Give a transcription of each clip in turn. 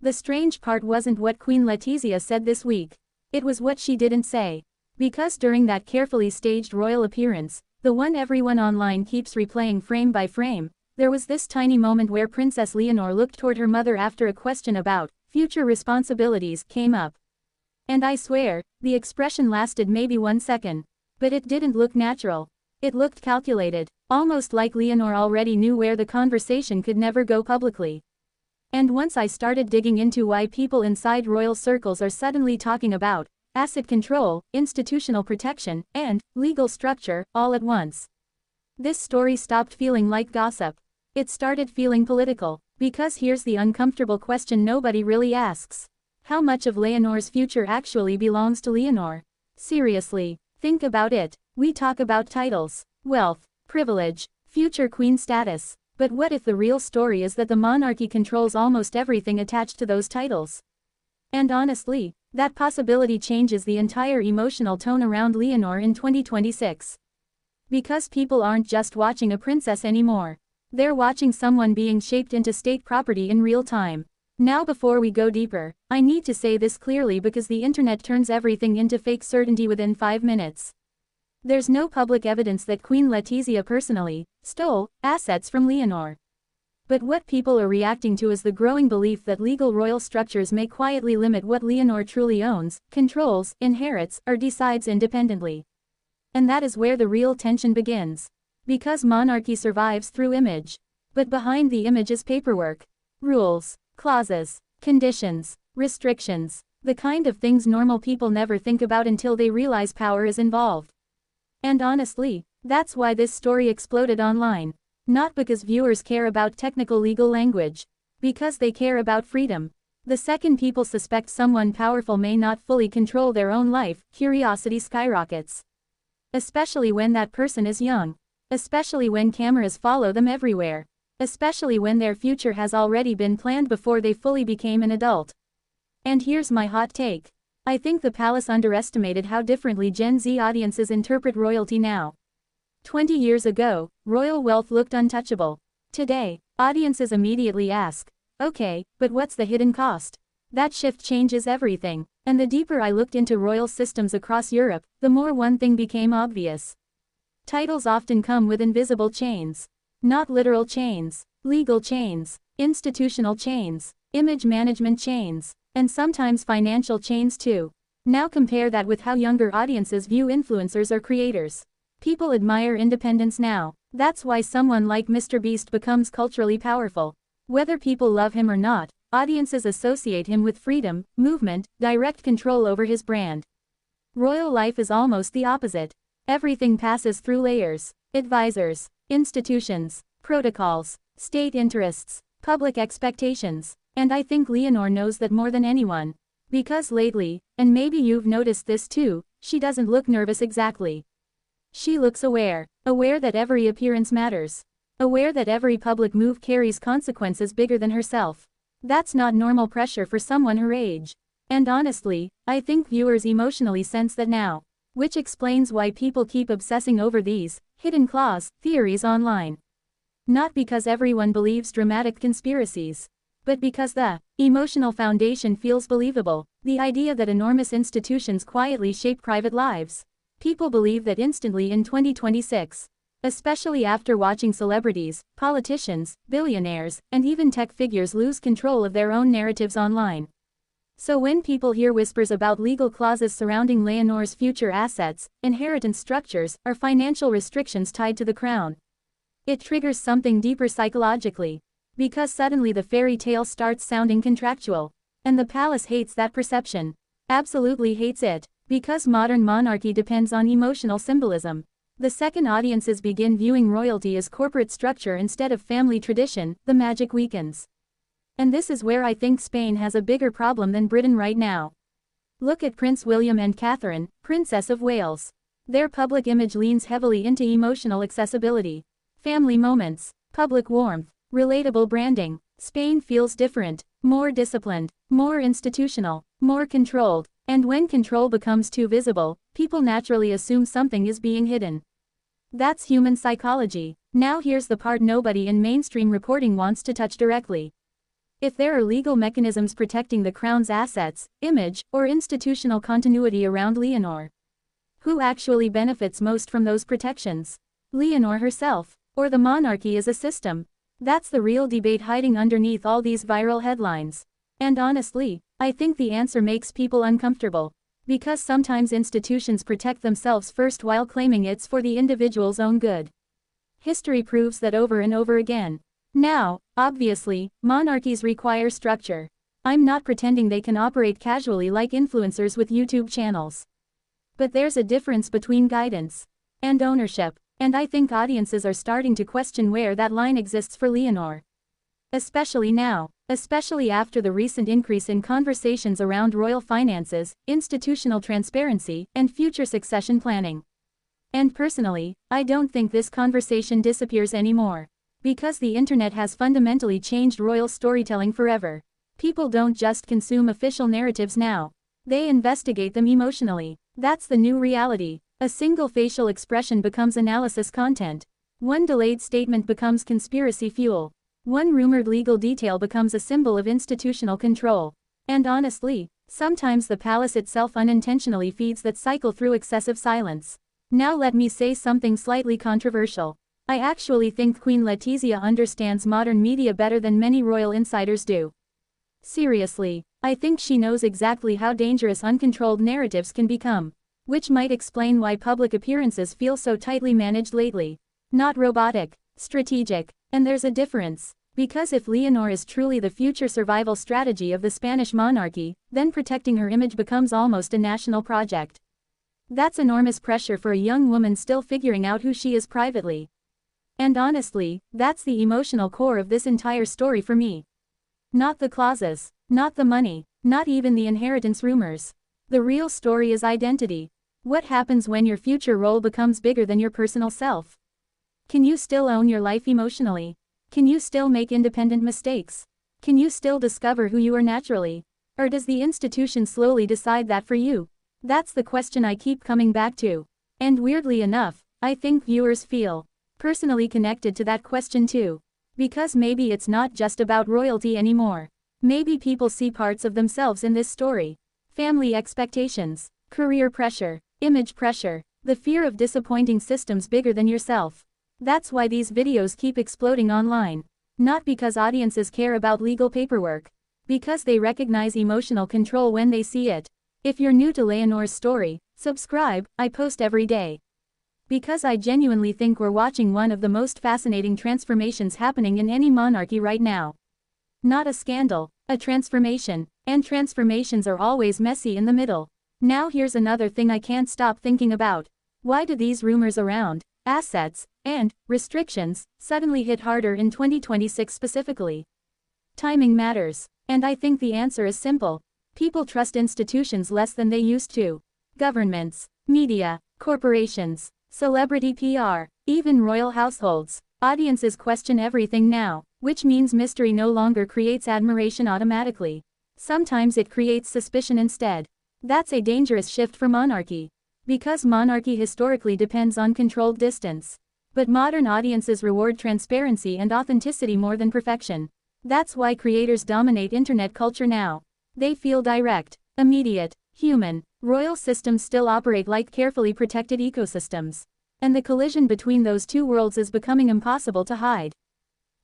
The strange part wasn't what Queen Letizia said this week. It was what she didn't say. Because during that carefully staged royal appearance, the one everyone online keeps replaying frame by frame, there was this tiny moment where Princess Leonor looked toward her mother after a question about future responsibilities came up. And I swear, the expression lasted maybe 1 second. But it didn't look natural. It looked calculated, almost like Leonor already knew where the conversation could never go publicly. And once I started digging into why people inside royal circles are suddenly talking about asset control, institutional protection, and legal structure, all at once, this story stopped feeling like gossip. It started feeling political. Because here's the uncomfortable question nobody really asks. How much of Leonor's future actually belongs to Leonor? Seriously, think about it. We talk about titles, wealth, privilege, future queen status. But what if the real story is that the monarchy controls almost everything attached to those titles? And honestly, that possibility changes the entire emotional tone around Leonor in 2026. Because people aren't just watching a princess anymore. They're watching someone being shaped into state property in real time. Now before we go deeper, I need to say this clearly because the internet turns everything into fake certainty within 5 minutes. There's no public evidence that Queen Letizia personally stole assets from Leonor. But what people are reacting to is the growing belief that legal royal structures may quietly limit what Leonor truly owns, controls, inherits, or decides independently. And that is where the real tension begins. Because monarchy survives through image. But behind the image is paperwork. Rules, clauses, conditions, restrictions. The kind of things normal people never think about until they realize power is involved. And honestly, that's why this story exploded online. Not because viewers care about technical legal language. Because they care about freedom. The second people suspect someone powerful may not fully control their own life, curiosity skyrockets. Especially when that person is young. Especially when cameras follow them everywhere. Especially when their future has already been planned before they fully became an adult. And here's my hot take. I think the palace underestimated how differently Gen Z audiences interpret royalty now. 20 years ago, royal wealth looked untouchable. Today, audiences immediately ask, okay, but what's the hidden cost? That shift changes everything. And the deeper I looked into royal systems across Europe, the more one thing became obvious. Titles often come with invisible chains. Not literal chains, legal chains, institutional chains, image management chains, and sometimes financial chains too. Now compare that with how younger audiences view influencers or creators. People admire independence now. That's why someone like Mr. Beast becomes culturally powerful. Whether people love him or not, audiences associate him with freedom, movement, direct control over his brand. Royal life is almost the opposite. Everything passes through layers, advisors, institutions, protocols, state interests, public expectations. And I think Leonor knows that more than anyone. Because lately, and maybe you've noticed this too, she doesn't look nervous exactly. She looks aware. Aware that every appearance matters. Aware that every public move carries consequences bigger than herself. That's not normal pressure for someone her age. And honestly, I think viewers emotionally sense that now. Which explains why people keep obsessing over these hidden clause theories online. Not because everyone believes dramatic conspiracies, but because the emotional foundation feels believable. The idea that enormous institutions quietly shape private lives. People believe that instantly in 2026. Especially after watching celebrities, politicians, billionaires, and even tech figures lose control of their own narratives online. So when people hear whispers about legal clauses surrounding Leonor's future assets, inheritance structures, or financial restrictions tied to the crown, it triggers something deeper psychologically. Because suddenly the fairy tale starts sounding contractual. And the palace hates that perception. Absolutely hates it. Because modern monarchy depends on emotional symbolism. The second audiences begin viewing royalty as corporate structure instead of family tradition, the magic weakens. And this is where I think Spain has a bigger problem than Britain right now. Look at Prince William and Catherine, Princess of Wales. Their public image leans heavily into emotional accessibility. Family moments, public warmth, relatable branding. Spain feels different, more disciplined, more institutional, more controlled. And when control becomes too visible, people naturally assume something is being hidden. That's human psychology. Now here's the part nobody in mainstream reporting wants to touch directly. If there are legal mechanisms protecting the crown's assets, image, or institutional continuity around Leonor. Who actually benefits most from those protections? Leonor herself, or the monarchy as a system? That's the real debate hiding underneath all these viral headlines. And honestly, I think the answer makes people uncomfortable. Because sometimes institutions protect themselves first while claiming it's for the individual's own good. History proves that over and over again. Now, obviously, monarchies require structure. I'm not pretending they can operate casually like influencers with YouTube channels. But there's a difference between guidance and ownership, and I think audiences are starting to question where that line exists for Leonor. Especially now, especially after the recent increase in conversations around royal finances, institutional transparency, and future succession planning. And personally, I don't think this conversation disappears anymore. Because the internet has fundamentally changed royal storytelling forever. People don't just consume official narratives now. They investigate them emotionally. That's the new reality. A single facial expression becomes analysis content. One delayed statement becomes conspiracy fuel. One rumored legal detail becomes a symbol of institutional control. And honestly, sometimes the palace itself unintentionally feeds that cycle through excessive silence. Now let me say something slightly controversial. I actually think Queen Letizia understands modern media better than many royal insiders do. Seriously, I think she knows exactly how dangerous uncontrolled narratives can become. Which might explain why public appearances feel so tightly managed lately. Not robotic, strategic. And there's a difference. Because if Leonor is truly the future survival strategy of the Spanish monarchy, then protecting her image becomes almost a national project. That's enormous pressure for a young woman still figuring out who she is privately. And honestly, that's the emotional core of this entire story for me. Not the clauses, not the money, not even the inheritance rumors. The real story is identity. What happens when your future role becomes bigger than your personal self? Can you still own your life emotionally? Can you still make independent mistakes? Can you still discover who you are naturally? Or does the institution slowly decide that for you? That's the question I keep coming back to. And weirdly enough, I think viewers feel personally connected to that question too. Because maybe it's not just about royalty anymore. Maybe people see parts of themselves in this story. Family expectations, career pressure, image pressure, the fear of disappointing systems bigger than yourself. That's why these videos keep exploding online. Not because audiences care about legal paperwork. Because they recognize emotional control when they see it. If you're new to Leonor's story, subscribe, I post every day. Because I genuinely think we're watching one of the most fascinating transformations happening in any monarchy right now. Not a scandal, a transformation. And transformations are always messy in the middle. Now here's another thing I can't stop thinking about. Why do these rumors around assets and restrictions suddenly hit harder in 2026 specifically? Timing matters. And I think the answer is simple. People trust institutions less than they used to. Governments, media, corporations, celebrity PR, even royal households. Audiences question everything now, which means mystery no longer creates admiration automatically. Sometimes it creates suspicion instead. That's a dangerous shift for monarchy. Because monarchy historically depends on controlled distance. But modern audiences reward transparency and authenticity more than perfection. That's why creators dominate internet culture now. They feel direct, immediate, human. Royal systems still operate like carefully protected ecosystems. And the collision between those two worlds is becoming impossible to hide.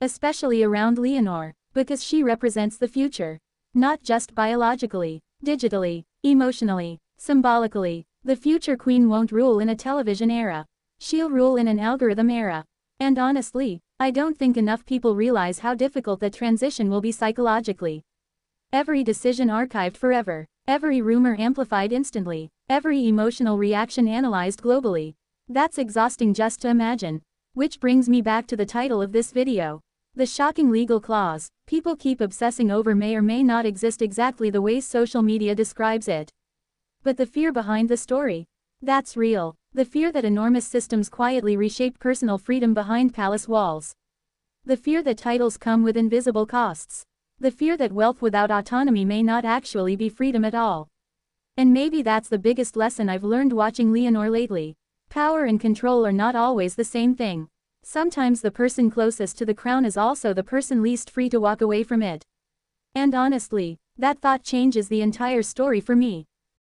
Especially around Leonor, because she represents the future. Not just biologically, digitally, emotionally, symbolically. The future queen won't rule in a television era. She'll rule in an algorithm era. And honestly, I don't think enough people realize how difficult that transition will be psychologically. Every decision archived forever. Every rumor amplified instantly. Every emotional reaction analyzed globally. That's exhausting just to imagine. Which brings me back to the title of this video. The shocking legal clause people keep obsessing over may or may not exist exactly the way social media describes it. But the fear behind the story. That's real. The fear that enormous systems quietly reshape personal freedom behind palace walls. The fear that titles come with invisible costs. The fear that wealth without autonomy may not actually be freedom at all. And maybe that's the biggest lesson I've learned watching Leonor lately. Power and control are not always the same thing. Sometimes the person closest to the crown is also the person least free to walk away from it. And honestly, that thought changes the entire story for me.